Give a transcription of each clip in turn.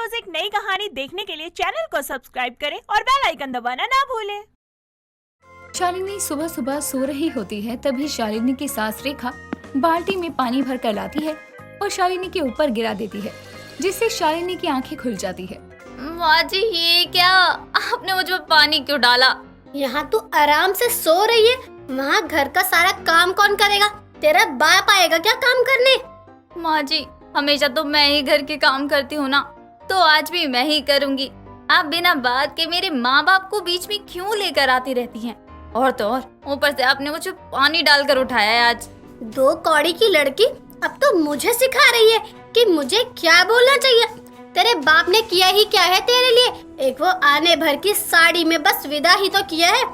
रोज एक नई कहानी देखने के लिए चैनल को सब्सक्राइब करें और बेल आइकन दबाना ना भूलें। शालिनी सुबह सुबह सो रही होती है, तभी शालिनी की सास रेखा बाल्टी में पानी भर कर लाती है और शालिनी के ऊपर गिरा देती है, जिससे शालिनी की आंखें खुल जाती है। माँ जी, ये क्या, आपने मुझ पर पानी क्यों डाला? यहाँ तू आराम से सो रही है, वहाँ घर का सारा काम कौन करेगा? तेरा बाप आएगा क्या काम करने? माँ जी, हमेशा तो मैं ही घर के काम करती हूँ ना, तो आज भी मैं ही करूँगी। आप बिना बात के मेरे माँ बाप को बीच में क्यों लेकर आती रहती हैं? और तो और ऊपर से आपने मुझे पानी डालकर उठाया है आज। दो कौड़ी की लड़की अब तो मुझे सिखा रही है कि मुझे क्या बोलना चाहिए। तेरे बाप ने किया ही क्या है तेरे लिए? एक वो आने भर की साड़ी में बस विदा ही तो किया है,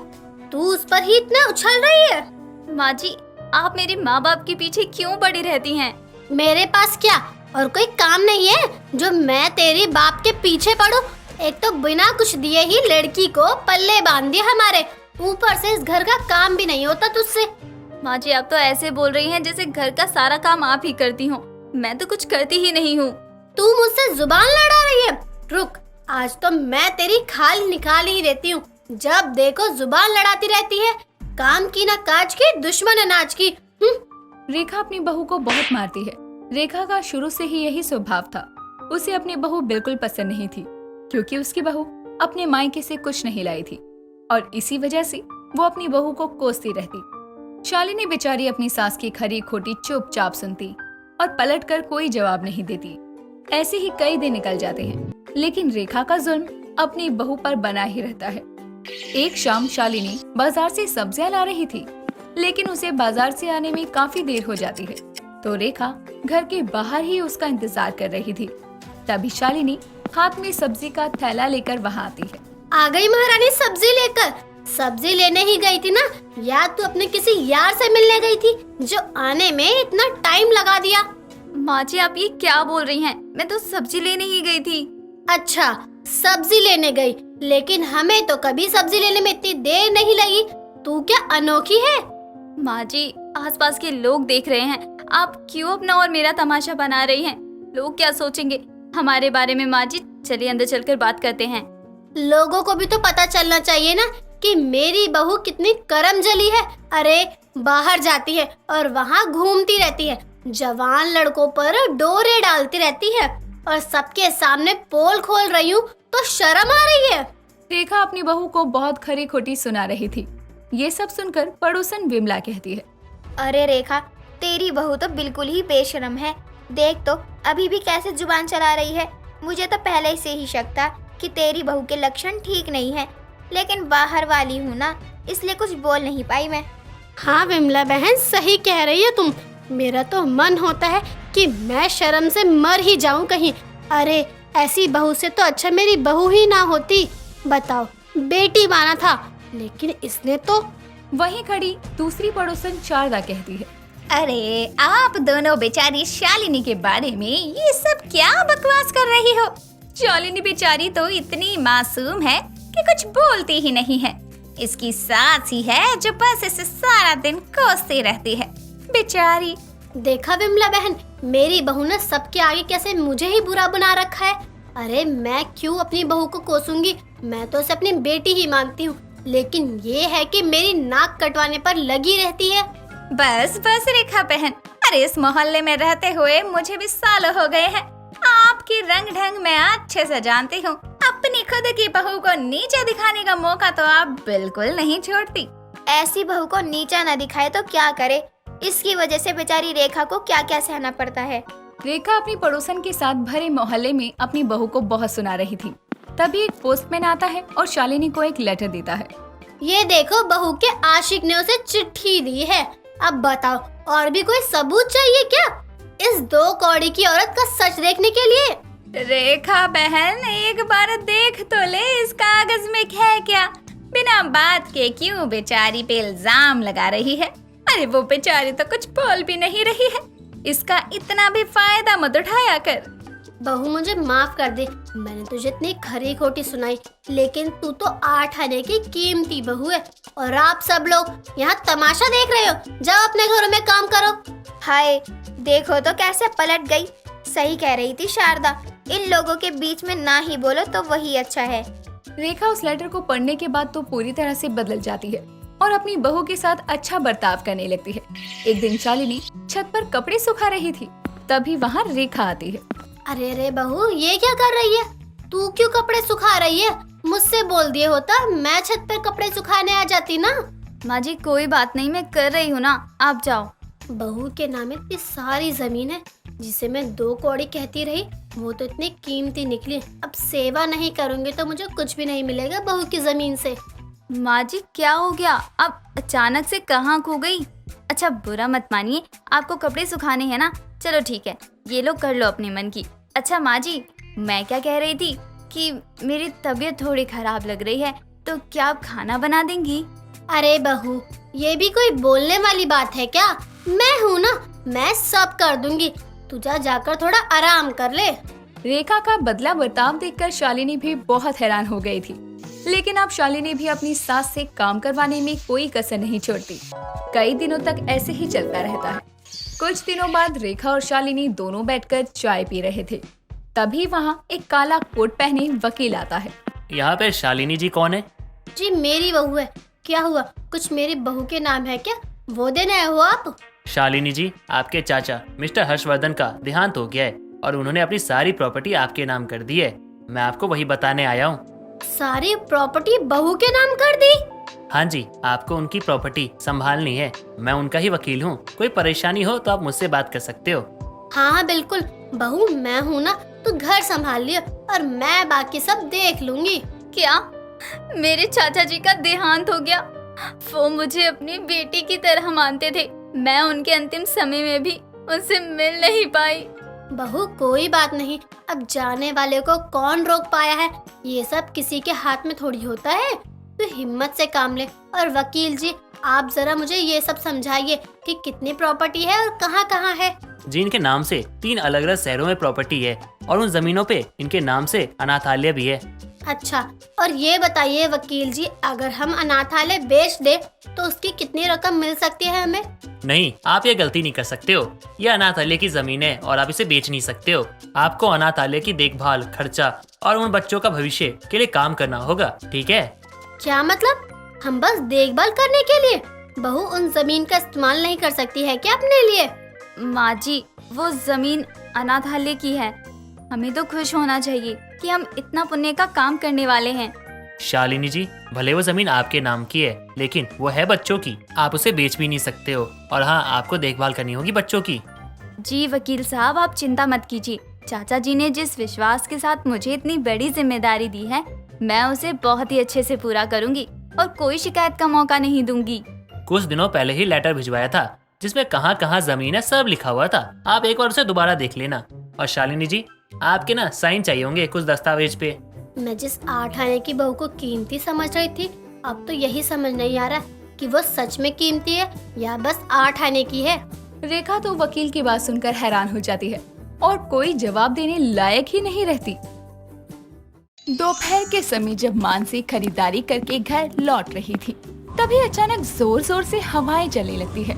तू उस पर ही इतना उछल रही है। माँ जी, आप मेरे माँ बाप के पीछे क्यों पड़ी रहती हैं? मेरे पास क्या और कोई काम नहीं है जो मैं तेरी बाप के पीछे पड़ूं? एक तो बिना कुछ दिए ही लड़की को पल्ले बांध दिया हमारे, ऊपर से इस घर का काम भी नहीं होता तुझसे। माँ जी, आप तो ऐसे बोल रही हैं जैसे घर का सारा काम आप ही करती हो। मैं तो कुछ करती ही नहीं हूँ। तू मुझसे जुबान लड़ा रही है? रुक, आज तो मैं तेरी खाल निकाल ही देती हूँ। जब देखो जुबान लड़ाती रहती है, काम की ना काज की, दुश्मन अनाज की। रेखा अपनी बहू को बहुत मारती है। रेखा का शुरू से ही यही स्वभाव था। उसे अपनी बहू बिल्कुल पसंद नहीं थी, क्योंकि उसकी बहू अपने मायके से कुछ नहीं लाई थी और इसी वजह से वो अपनी बहू को कोसती रहती। शालिनी बेचारी अपनी सास की खरी खोटी चुपचाप सुनती और पलटकर कोई जवाब नहीं देती। ऐसे ही कई दिन निकल जाते हैं, लेकिन रेखा का जुल्म अपनी बहू पर बना ही रहता है। एक शाम शालिनी बाजार से सब्जियां ला रही थी, लेकिन उसे बाजार से आने में काफी देर हो जाती है, तो रेखा घर के बाहर ही उसका इंतजार कर रही थी। तभी शालिनी हाथ में सब्जी का थैला लेकर वहाँ आती है। आ गई महारानी सब्जी लेकर? सब्जी लेने ही गई थी ना, या तू अपने किसी यार से मिलने गई थी जो आने में इतना टाइम लगा दिया? माँ जी, आप ये क्या बोल रही हैं? मैं तो सब्जी लेने ही गई थी। अच्छा, सब्जी लेने गई, लेकिन हमें तो कभी सब्जी लेने में इतनी देर नहीं लगी। तू क्या अनोखी है? माँ जी, आसपास के लोग देख रहे हैं, आप क्यों अपना और मेरा तमाशा बना रही हैं? लोग क्या सोचेंगे हमारे बारे में? माँ जी, चलिए अंदर चलकर बात करते हैं। लोगों को भी तो पता चलना चाहिए ना कि मेरी बहू कितनी करमजली है। अरे बाहर जाती है और वहाँ घूमती रहती है, जवान लड़कों पर डोरे डालती रहती है और सबके सामने पोल खोल रही हूँ तो शर्म आ रही है। रेखा अपनी बहू को बहुत खरी खोटी सुना रही थी। ये सब सुनकर पड़ोसन विमला कहती है, अरे रेखा, तेरी बहू तो बिल्कुल ही बेशर्म है। देख तो अभी भी कैसे जुबान चला रही है। मुझे तो पहले से ही शक था कि तेरी बहू के लक्षण ठीक नहीं है, लेकिन बाहर वाली हूँ ना, इसलिए कुछ बोल नहीं पाई मैं। हाँ विमला बहन, सही कह रही है तुम। मेरा तो मन होता है कि मैं शर्म से मर ही जाऊं कहीं। अरे ऐसी बहू से तो अच्छा मेरी बहू ही ना होती। बताओ, बेटी माना था, लेकिन इसने तो। वहीं खड़ी दूसरी पड़ोसन शारदा कहती है, अरे आप दोनों बेचारी शालिनी के बारे में ये सब क्या बकवास कर रही हो? शालिनी बेचारी तो इतनी मासूम है कि कुछ बोलती ही नहीं है। इसकी सास ही है जो बस इसे सारा दिन कोसती रहती है बेचारी। देखा विमला बहन, मेरी बहू ने सबके आगे कैसे मुझे ही बुरा बना रखा है। अरे मैं क्यों अपनी बहू को कोसूंगी? मैं तो उसे अपनी बेटी ही मानती हूँ, लेकिन ये है कि मेरी नाक कटवाने पर लगी रहती है। बस बस रेखा बहन, अरे इस मोहल्ले में रहते हुए मुझे भी सालों हो गए हैं। आपकी रंग ढंग मैं अच्छे से जानती हूँ। अपनी खुद की बहू को नीचा दिखाने का मौका तो आप बिल्कुल नहीं छोड़ती। ऐसी बहू को नीचा न दिखाए तो क्या करे? इसकी वजह से बेचारी रेखा को क्या क्या सहना पड़ता है। रेखा अपनी पड़ोसन के साथ भरे मोहल्ले में अपनी बहू को बहुत सुना रही थी। तभी एक पोस्टमैन आता है और शालिनी को एक लेटर देता है। ये देखो, बहू के आशिक ने उसे चिट्ठी दी है। अब बताओ, और भी कोई सबूत चाहिए क्या इस दो कौड़ी की औरत का सच देखने के लिए? रेखा बहन, एक बार देख तो ले इस कागज में है क्या। बिना बात के क्यों बेचारी पे इल्जाम लगा रही है? अरे वो बेचारी तो कुछ बोल भी नहीं रही है। इसका इतना भी फायदा मत उठाया कर। बहू मुझे माफ कर दे, मैंने तुझे इतनी खरी खोटी सुनाई, लेकिन तू तो 8 आने की कीमती बहू है और आप सब लोग यहाँ तमाशा देख रहे हो। जाओ अपने घरों में काम करो। हाय, देखो तो कैसे पलट गई। सही कह रही थी शारदा, इन लोगों के बीच में ना ही बोलो तो वही अच्छा है। रेखा उस लेटर को पढ़ने के बाद तो पूरी तरह से बदल जाती है और अपनी बहू के साथ अच्छा बर्ताव करने लगती है। एक दिन शालिनी छत पर कपड़े सुखा रही थी, तभी वहाँ रेखा आती है। अरे अरे बहू, ये क्या कर रही है? तू क्यों कपड़े सुखा रही है? मुझसे बोल दिए होता, मैं छत पर कपड़े सुखाने आ जाती ना। माँ जी कोई बात नहीं, मैं कर रही हूँ ना, आप जाओ। बहू के नाम इतनी सारी जमीन है, जिसे मैं 2 कौड़ी कहती रही, वो तो इतनी कीमती निकली। अब सेवा नहीं करूँगी तो मुझे कुछ भी नहीं मिलेगा बहू की जमीन से। माँ जी क्या हो गया, आप अचानक से कहाँ खो गई? अच्छा बुरा मत मानिए, आपको कपड़े सुखाने हैं ना, चलो ठीक है, ये लो कर लो अपने मन की। अच्छा माँ जी, मैं क्या कह रही थी कि मेरी तबीयत थोड़ी खराब लग रही है, तो क्या आप खाना बना देंगी? अरे बहू, ये भी कोई बोलने वाली बात है क्या? मैं हूँ ना, मैं सब कर दूंगी। तू जाकर थोड़ा आराम कर ले। रेखा का बदला बर्ताव देखकर शालिनी भी बहुत हैरान हो गई थी, लेकिन अब शालिनी भी अपनी सास से काम करवाने में कोई कसर नहीं छोड़ती। कई दिनों तक ऐसे ही चलता रहता है। कुछ दिनों बाद रेखा और शालिनी दोनों बैठकर चाय पी रहे थे, तभी वहाँ एक काला कोट पहने वकील आता है। यहाँ पे शालिनी जी कौन है? जी मेरी बहू है। क्या हुआ, कुछ मेरी बहू के नाम है क्या? वो देने आए हो आप? शालिनी जी, आपके चाचा मिस्टर हर्षवर्धन का देहांत हो गया है और उन्होंने अपनी सारी प्रॉपर्टी आपके नाम कर दी है। मैं आपको वही बताने आया हूँ। सारी प्रॉपर्टी बहू के नाम कर दी? हाँ जी, आपको उनकी प्रॉपर्टी संभालनी है। मैं उनका ही वकील हूँ। कोई परेशानी हो तो आप मुझसे बात कर सकते हो। हाँ हाँ बिल्कुल बहू, मैं हूँ ना, तू घर संभाल लियो और मैं बाकी सब देख लूंगी। क्या मेरे चाचा जी का देहांत हो गया? वो मुझे अपनी बेटी की तरह मानते थे, मैं उनके अंतिम समय में भी उनसे मिल नहीं पाई। बहू कोई बात नहीं, अब जाने वाले को कौन रोक पाया है? ये सब किसी के हाथ में थोड़ी होता है। तो हिम्मत से काम ले। और वकील जी, आप जरा मुझे ये सब समझाइए कि कितनी प्रॉपर्टी है और कहाँ कहाँ है। जी, इनके नाम से 3 अलग अलग शहरों में प्रॉपर्टी है और उन जमीनों पे इनके नाम से अनाथालय भी है। अच्छा, और ये बताइए वकील जी, अगर हम अनाथालय बेच दे तो उसकी कितनी रकम मिल सकती है हमें? नहीं, आप ये गलती नहीं कर सकते हो। ये अनाथालय की जमीन है और आप इसे बेच नहीं सकते हो। आपको अनाथालय की देखभाल, खर्चा और उन बच्चों का भविष्य के लिए काम करना होगा, ठीक है? क्या मतलब, हम बस देखभाल करने के लिए? बहू उन जमीन का इस्तेमाल नहीं कर सकती है क्या अपने लिए? माँ जी, वो जमीन अनाथालय की है। हमें तो खुश होना चाहिए कि हम इतना पुण्य का काम करने वाले हैं। शालिनी जी, भले वो जमीन आपके नाम की है, लेकिन वो है बच्चों की। आप उसे बेच भी नहीं सकते हो। और हाँ, आपको देखभाल करनी होगी बच्चों की। जी वकील साहब, आप चिंता मत कीजिए। चाचा जी ने जिस विश्वास के साथ मुझे इतनी बड़ी जिम्मेदारी दी है, मैं उसे बहुत ही अच्छे से पूरा करूंगी और कोई शिकायत का मौका नहीं दूंगी। कुछ दिनों पहले ही लेटर भिजवाया था जिसमें कहाँ कहाँ जमीन है सब लिखा हुआ था। आप एक बार उसे दोबारा देख लेना। और शालिनी जी, आपके ना साइन चाहिए होंगे कुछ दस्तावेज पे। मैं जिस 8 आने की बहू को कीमती समझ रही थी, अब तो यही समझ नहीं आ रहा कि वो सच में कीमती है या बस 8 आने की है। रेखा तो वकील की बात सुनकर हैरान हो जाती है और कोई जवाब देने लायक ही नहीं रहती। दोपहर के समय जब मानसी खरीदारी करके घर लौट रही थी, तभी अचानक जोर जोर से हवाएं चलने लगती है।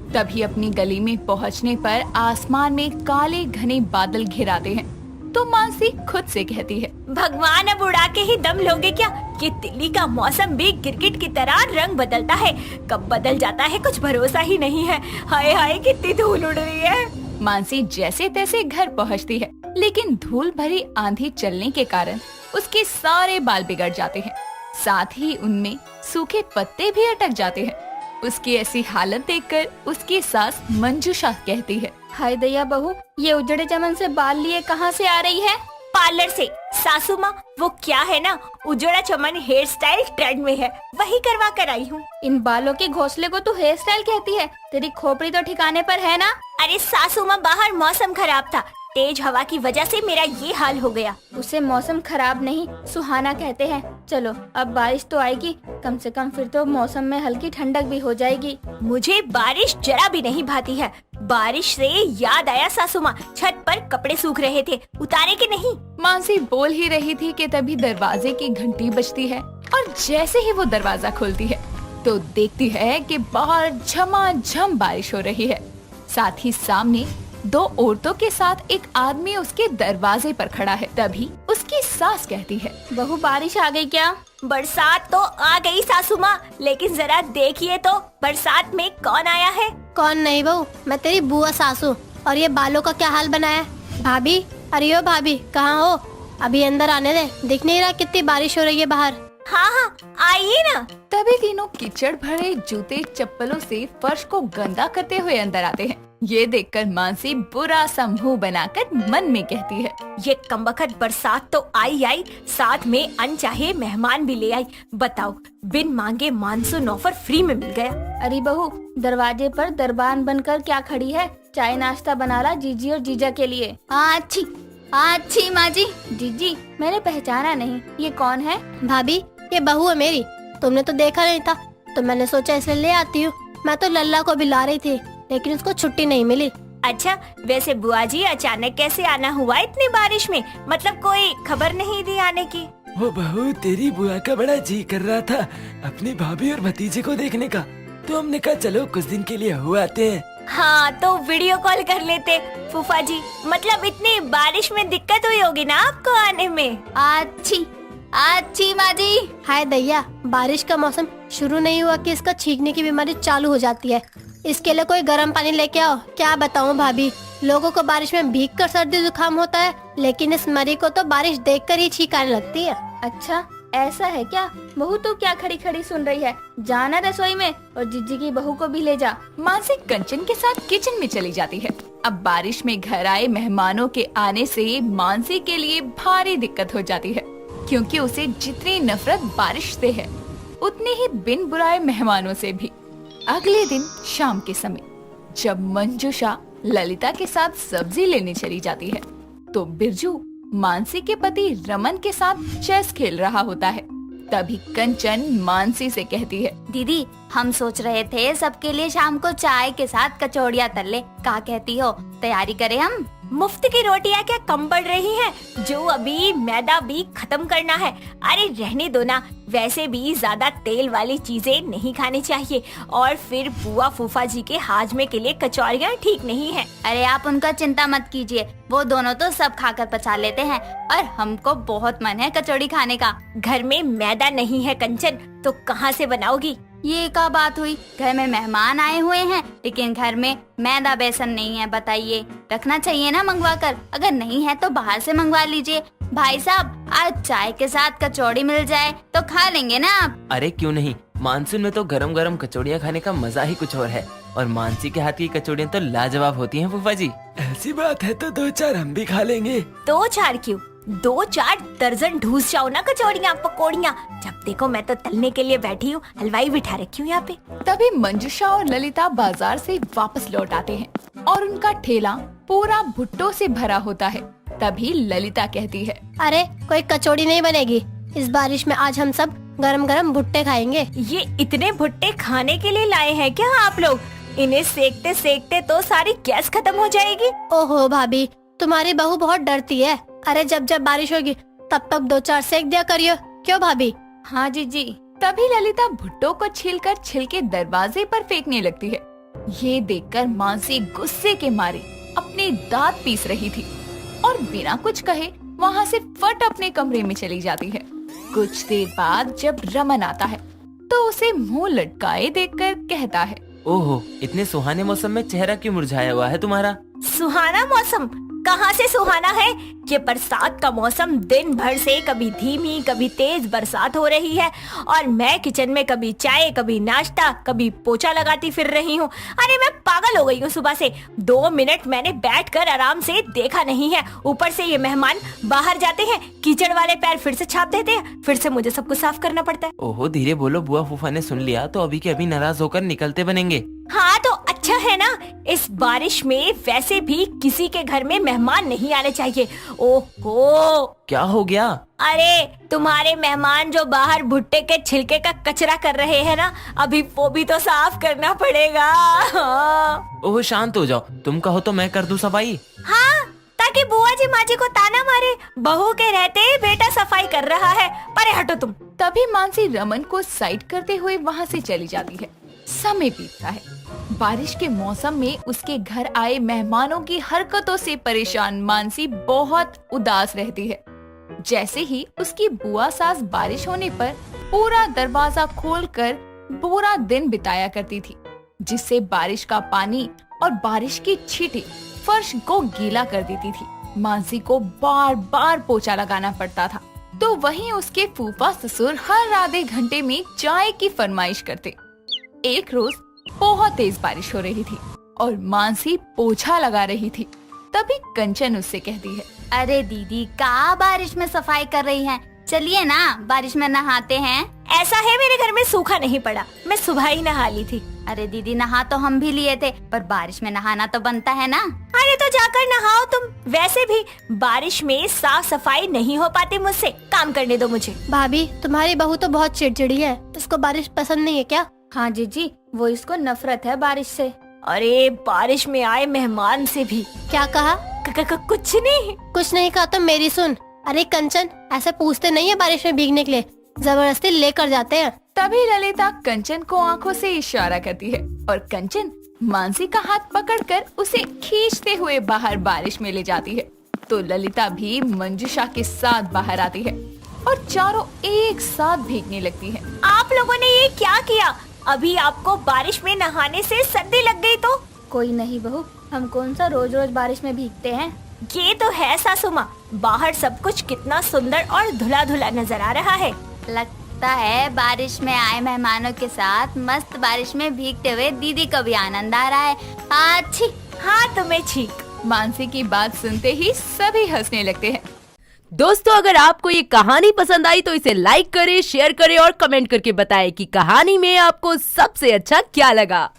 तभी अपनी गली में पहुंचने पर आसमान में काले घने बादल घिराते हैं, तो मानसी खुद से कहती है, भगवान अब उड़ा के ही दम लोगे क्या? ये दिल्ली का मौसम भी गिरगिट की तरह रंग बदलता है, कब बदल जाता है कुछ भरोसा ही नहीं है। हाय हाय, कितनी धूल उड़ रही है। मानसी जैसे तैसे घर पहुंचती है, लेकिन धूल भरी आंधी चलने के कारण उसके सारे बाल बिगड़ जाते हैं, साथ ही उनमें सूखे पत्ते भी अटक जाते हैं। उसकी ऐसी हालत देखकर उसकी सास मंजूषा कहती है, हाय दया बहू, ये उजड़े चमन से बाल लिए कहाँ से आ रही है? पार्लर से। सासू माँ, वो क्या है ना, उजड़ा चमन हेयर स्टाइल ट्रेंड में है, वही करवा कर आई हूँ। इन बालों के घोंसले को तू हेयर स्टाइल कहती है? तेरी खोपड़ी तो ठिकाने पर है ना? अरे सासू माँ, बाहर मौसम खराब था, तेज हवा की वजह से मेरा ये हाल हो गया। उसे मौसम खराब नहीं, सुहाना कहते हैं। चलो अब बारिश तो आएगी, कम से कम फिर तो मौसम में हल्की ठंडक भी हो जाएगी। मुझे बारिश जरा भी नहीं भाती है। बारिश से याद आया सासू माँ, छत पर कपड़े सूख रहे थे, उतारे के नहीं? मानसी बोल ही रही थी कि तभी दरवाजे की घंटी बजती है और जैसे ही वो दरवाजा खोलती है तो देखती है कि बाहर झमाझम बारिश हो रही है। साथ ही सामने 2 औरतों के साथ एक आदमी उसके दरवाजे पर खड़ा है। तभी उसकी सास कहती है, बहू बारिश आ गई क्या? बरसात तो आ गई सासू माँ, लेकिन जरा देखिए तो बरसात में कौन आया है। कौन नहीं बहू, मैं तेरी बुआ सासू। और ये बालों का क्या हाल बनाया है? भाभी, अरे ओ भाभी, कहाँ हो? अभी अंदर आने दे, दिख नहीं रहा कितनी बारिश हो रही है बाहर। हाँ हाँ, आइए ना। तभी तीनों कीचड़ भरे जूते चप्पलों से फर्श को गंदा करते हुए अंदर आते हैं। ये देखकर मानसी बुरा सा मुंह बनाकर मन में कहती है, ये कमबख्त बरसात तो आई, साथ में अनचाहे मेहमान भी ले आई। बताओ, बिन मांगे मानसून ऑफर फ्री में मिल गया। अरे बहू, दरवाजे पर दरबान बनकर क्या खड़ी है? चाय नाश्ता बना ला जीजी और जीजा के लिए। अच्छी माँ जी। जीजी, मैंने पहचाना नहीं, ये कौन है? भाभी, ये बहू है मेरी। तुमने तो देखा नहीं था, तो मैंने सोचा इसलिए ले आती हूँ। मैं तो लल्ला को भी ला रही थी, लेकिन उसको छुट्टी नहीं मिली। अच्छा, वैसे बुआ जी अचानक कैसे आना हुआ इतनी बारिश में? मतलब कोई खबर नहीं दी आने की? वो बहू, तेरी बुआ का बड़ा जी कर रहा था अपनी भाभी और भतीजे को देखने का, तो हमने कहा चलो कुछ दिन के लिए हो आते हैं। हाँ, तो वीडियो कॉल कर लेते फूफा जी। मतलब इतनी बारिश में दिक्कत हुई होगी ना आपको आने में? अच्छी माँ जी। हाय दैया, बारिश का मौसम शुरू नहीं हुआ कि इसका छींकने की बीमारी चालू हो जाती है। इसके लिए कोई गर्म पानी लेके आओ। क्या बताऊँ भाभी, लोगों को बारिश में भीग कर सर्दी जुकाम होता है, लेकिन इस मरी को तो बारिश देखकर ही छींक आने लगती है। अच्छा, ऐसा है क्या? बहू तो क्या खड़ी खड़ी सुन रही है? जाना रसोई में और जीजी की बहू को भी ले जा। मानसी कंचन के साथ किचन में चली जाती है। अब बारिश में घर आए मेहमानों के आने से मानसी के लिए भारी दिक्कत हो जाती है, क्योंकि उसे जितनी नफरत बारिश से है, उतनी ही बिन बुलाए मेहमानों से भी। अगले दिन शाम के समय जब मंजुषा ललिता के साथ सब्जी लेने चली जाती है, तो बिरजू मानसी के पति रमन के साथ चेस खेल रहा होता है। तभी कंचन मानसी से कहती है, दीदी, हम सोच रहे थे सबके लिए शाम को चाय के साथ कचौड़ियाँ तल ले। क्या कहती हो, तैयारी करें हम? मुफ्त की रोटियां क्या कम पड़ रही हैं? जो अभी मैदा भी खत्म करना है। अरे रहने दो ना, वैसे भी ज्यादा तेल वाली चीजें नहीं खानी चाहिए। और फिर बुआ फूफा जी के हाजमे के लिए कचौरियां ठीक नहीं है। अरे आप उनका चिंता मत कीजिए, वो दोनों तो सब खाकर पचा लेते हैं, और हमको बहुत मन है कचौड़ी खाने का। घर में मैदा नहीं है कंचन, तो कहाँ से बनाओगी? ये क्या बात हुई? घर में मेहमान आए हुए हैं, लेकिन घर में मैदा बेसन नहीं है। बताइए, रखना चाहिए ना मंगवा कर। अगर नहीं है तो बाहर से मंगवा लीजिए। भाई साहब, आज चाय के साथ कचौड़ी मिल जाए तो खा लेंगे ना आप? अरे क्यों नहीं, मानसून में तो गरम गरम कचौड़ियाँ खाने का मजा ही कुछ और है। और मानसी के हाथ की कचौड़ियाँ तो लाजवाब होती हैं फूफा जी। ऐसी बात है तो 2-4 हम भी खा लेंगे। 2-4 क्यों, 2-4 दर्जन ढूस जाओ ना कचौड़ियाँ पकौड़ियाँ। जब देखो मैं तो तलने के लिए बैठी हूँ, हलवाई बिठा रखी हूँ यहाँ पे। तभी मंजुषा और ललिता बाजार से वापस लौट आते हैं और उनका ठेला पूरा भुट्टो से भरा होता है। तभी ललिता कहती है, अरे कोई कचौड़ी नहीं बनेगी इस बारिश में। आज हम सब गरम गरम भुट्टे खाएंगे। ये इतने भुट्टे खाने के लिए लाए हैं क्या आप लोग? इन्हें सेकते सेकते तो सारी गैस खत्म हो जाएगी। ओहो भाभी, तुम्हारी बहू बहुत डरती है। अरे जब जब बारिश होगी तब तक 2-4 सेक दिया करियो, क्यों भाभी? हाँ जीजी। तभी ललिता भुट्टो को छीलकर छिलके दरवाजे पर फेंकने लगती है। ये देखकर मानसी गुस्से के मारे अपने दांत पीस रही थी और बिना कुछ कहे वहाँ से फट अपने कमरे में चली जाती है। कुछ देर बाद जब रमन आता है तो उसे मुंह लटकाए देखकर कहता है, ओहो, इतने सुहाने मौसम में चेहरा क्यों मुरझाया हुआ है तुम्हारा? सुहाना मौसम कहाँ से सुहाना है? ये बरसात का मौसम दिन भर से कभी धीमी कभी तेज बरसात हो रही है, और मैं किचन में कभी चाय कभी नाश्ता कभी पोछा लगाती फिर रही हूँ। अरे मैं पागल हो गई हूँ सुबह से। 2 मिनट मैंने बैठकर आराम से देखा नहीं है। ऊपर से ये मेहमान बाहर जाते हैं, कीचड़ वाले पैर फिर से छाप देते हैं, फिर से मुझे सब कुछ साफ करना पड़ता है। ओहो, धीरे बोलो, बुआ फूफा ने सुन लिया तो अभी के अभी नाराज होकर निकलते बनेंगे। हाँ तो अच्छा है ना, इस बारिश में वैसे भी किसी के घर में मेहमान नहीं आने चाहिए। ओहो, क्या हो गया? अरे तुम्हारे मेहमान जो बाहर भुट्टे के छिलके का कचरा कर रहे हैं ना, अभी वो भी तो साफ करना पड़ेगा। हाँ। ओहो, शांत हो जाओ, तुम कहो तो मैं कर दूं सफाई। हाँ, ताकि बुआ जी माँ जी को ताना मारे, बहू के रहते बेटा सफाई कर रहा है। परे हटो तुम। तभी मानसी रमन को साइड करते हुए वहाँ से चली जाती है। समय बीतता है बारिश के मौसम में उसके घर आए मेहमानों की हरकतों से परेशान मानसी बहुत उदास रहती है। जैसे ही उसकी बुआ सास बारिश होने पर पूरा दरवाजा खोलकर पूरा दिन बिताया करती थी, जिससे बारिश का पानी और बारिश की छींटे फर्श को गीला कर देती थी। मानसी को बार बार पोछा लगाना पड़ता था। तो वहीं उसके फूफा ससुर हर आधे घंटे में चाय की फरमाइश करते। एक रोज बहुत तेज बारिश हो रही थी और मानसी पोछा लगा रही थी। तभी कंचन उससे कहती है, अरे दीदी, कहाँ बारिश में सफाई कर रही हैं? चलिए ना, बारिश में नहाते हैं। ऐसा है, मेरे घर में सूखा नहीं पड़ा, मैं सुबह ही नहा ली थी। अरे दीदी, नहा तो हम भी लिए थे, पर बारिश में नहाना तो बनता है ना। अरे तो जाकर नहाओ तुम। वैसे भी बारिश में साफ सफाई नहीं हो पाती मुझसे, काम करने दो मुझे। भाभी, तुम्हारी बहू तो बहुत चिड़चिड़ी है, इसको बारिश पसंद नहीं है क्या? हाँ जीजी, वो इसको नफरत है बारिश से। अरे बारिश में आए मेहमान से भी। क्या कहा? कुछ नहीं। कुछ नहीं कहा तो मेरी सुन। अरे कंचन, ऐसे पूछते नहीं है बारिश में भीगने के लिए, जबरदस्ती लेकर जाते हैं। तभी ललिता कंचन को आंखों से इशारा करती है और कंचन मानसी का हाथ पकड़कर उसे खींचते हुए बाहर बारिश में ले जाती है। तो ललिता भी मंजुषा के साथ बाहर आती है और चारों एक साथ भीगने लगती है। आप लोगों ने ये क्या किया? अभी आपको बारिश में नहाने से सर्दी लग गई तो? कोई नहीं बहू, हम कौन सा रोज रोज बारिश में भीगते हैं। ये तो है सासू माँ, बाहर सब कुछ कितना सुंदर और धुला धुला नजर आ रहा है। लगता है बारिश में आए मेहमानों के साथ मस्त बारिश में भीगते हुए दीदी को भी आनंद आ रहा है। अच्छी। हाँ तुम्हें ठीक। मानसी की बात सुनते ही सभी हंसने लगते हैं। दोस्तों, अगर आपको ये कहानी पसंद आई तो इसे लाइक करें, शेयर करें और कमेंट करके बताएं कि कहानी में आपको सबसे अच्छा क्या लगा।